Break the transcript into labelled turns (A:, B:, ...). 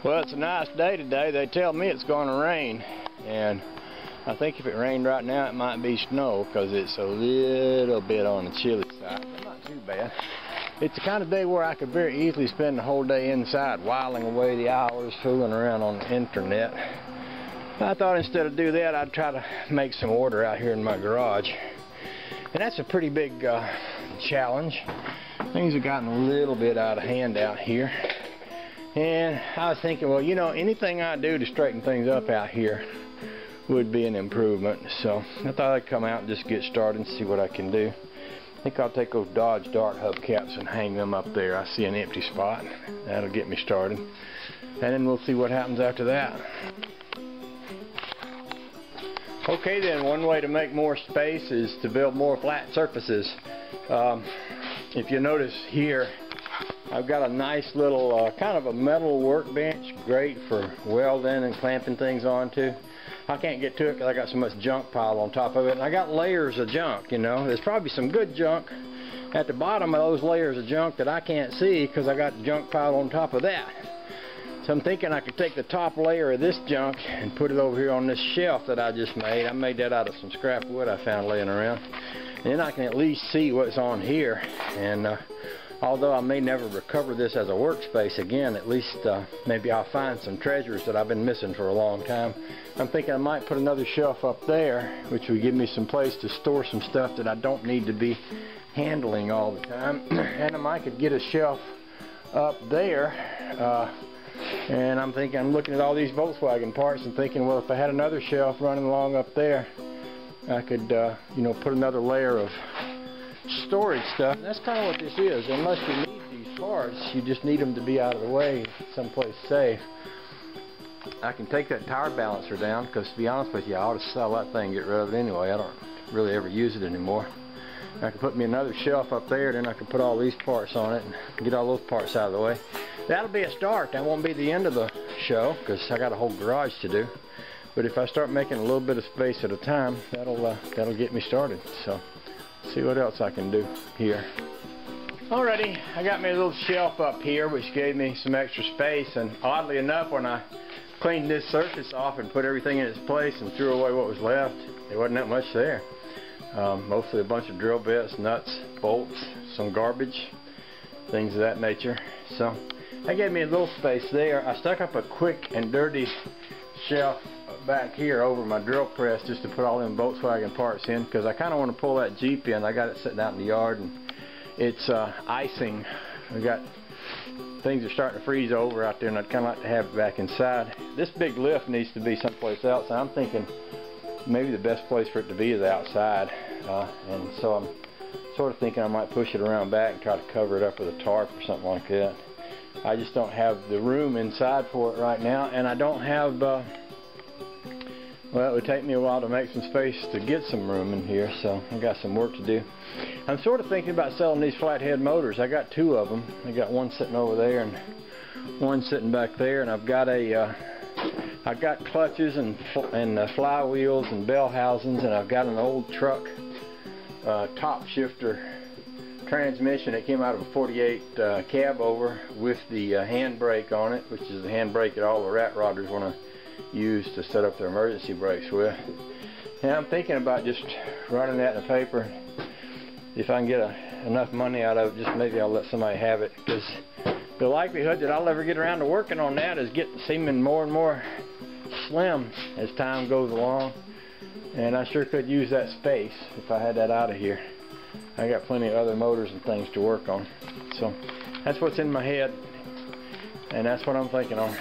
A: Well, it's a nice day today. They tell me it's going to rain, and I think if it rained right now it might be snow because it's a little bit on the chilly side, but not too bad. It's the kind of day where I could very easily spend the whole day inside whiling away the hours fooling around on the internet. I thought instead of do that I'd try to make some order out here in my garage, and that's a pretty big challenge. Things have gotten a little bit out of hand out here. And I was thinking, well, you know, anything I do to straighten things up out here would be an improvement. So I thought I'd come out and just get started and see what I can do. I think I'll take those Dodge Dart hubcaps and hang them up there. I see an empty spot. That'll get me started. And then we'll see what happens after that. Okay then, one way to make more space is to build more flat surfaces. If you notice here, I've got a nice little kind of a metal workbench, great for welding and clamping things onto. I can't get to it because I got so much junk piled on top of it, and I got layers of junk, you know. There's probably some good junk at the bottom of those layers of junk that I can't see because I got junk piled on top of that. So I'm thinking I could take the top layer of this junk and put it over here on this shelf that I just made. I made that out of some scrap wood I found laying around. And then I can at least see what's on here, and although I may never recover this as a workspace again, at least maybe I'll find some treasures that I've been missing for a long time. I'm thinking I might put another shelf up there, which would give me some place to store some stuff that I don't need to be handling all the time. And I might could get a shelf up there. And I'm thinking, I'm looking at all these Volkswagen parts and thinking, well, if I had another shelf running along up there, I could, you know, put another layer of storage stuff. That's kind of what this is. Unless you need these parts, you just need them to be out of the way, someplace safe. I can take that tire balancer down because, to be honest with you, I ought to sell that thing and get rid of it anyway. I don't really ever use it anymore. I can put me another shelf up there, then I can put all these parts on it and get all those parts out of the way. That'll be a start. That won't be the end of the show because I got a whole garage to do. But if I start making a little bit of space at a time, that'll get me started. So, see what else I can do here. Alrighty, I got me a little shelf up here which gave me some extra space, and oddly enough, when I cleaned this surface off and put everything in its place and threw away what was left, there wasn't that much there. Mostly a bunch of drill bits, nuts, bolts, some garbage, things of that nature. So that gave me a little space there. I stuck up a quick and dirty shelf back here over my drill press just to put all them Volkswagen parts in, because I kind of want to pull that Jeep in. I got it sitting out in the yard and it's icing. We got things are starting to freeze over out there, and I'd kind of like to have it back inside. This big lift needs to be someplace else, and I'm thinking maybe the best place for it to be is outside, and so I'm sort of thinking I might push it around back and try to cover it up with a tarp or something like that. I just don't have the room inside for it right now, and I don't have well, it would take me a while to make some space to get some room in here, so I got some work to do. I'm sort of thinking about selling these flathead motors. I got two of them. I got one sitting over there and one sitting back there, and I've got I've got clutches and flywheels and bell housings, and I've got an old truck top shifter transmission that came out of a 48 cab over with the handbrake on it, which is the handbrake that all the rat rodders want to use to set up their emergency brakes with. And I'm thinking about just running that in the paper. If I can get enough money out of it, just maybe I'll let somebody have it, because the likelihood that I'll ever get around to working on that is seeming more and more slim as time goes along, and I sure could use that space if I had that out of here. I got plenty of other motors and things to work on. So that's what's in my head, and that's what I'm thinking on.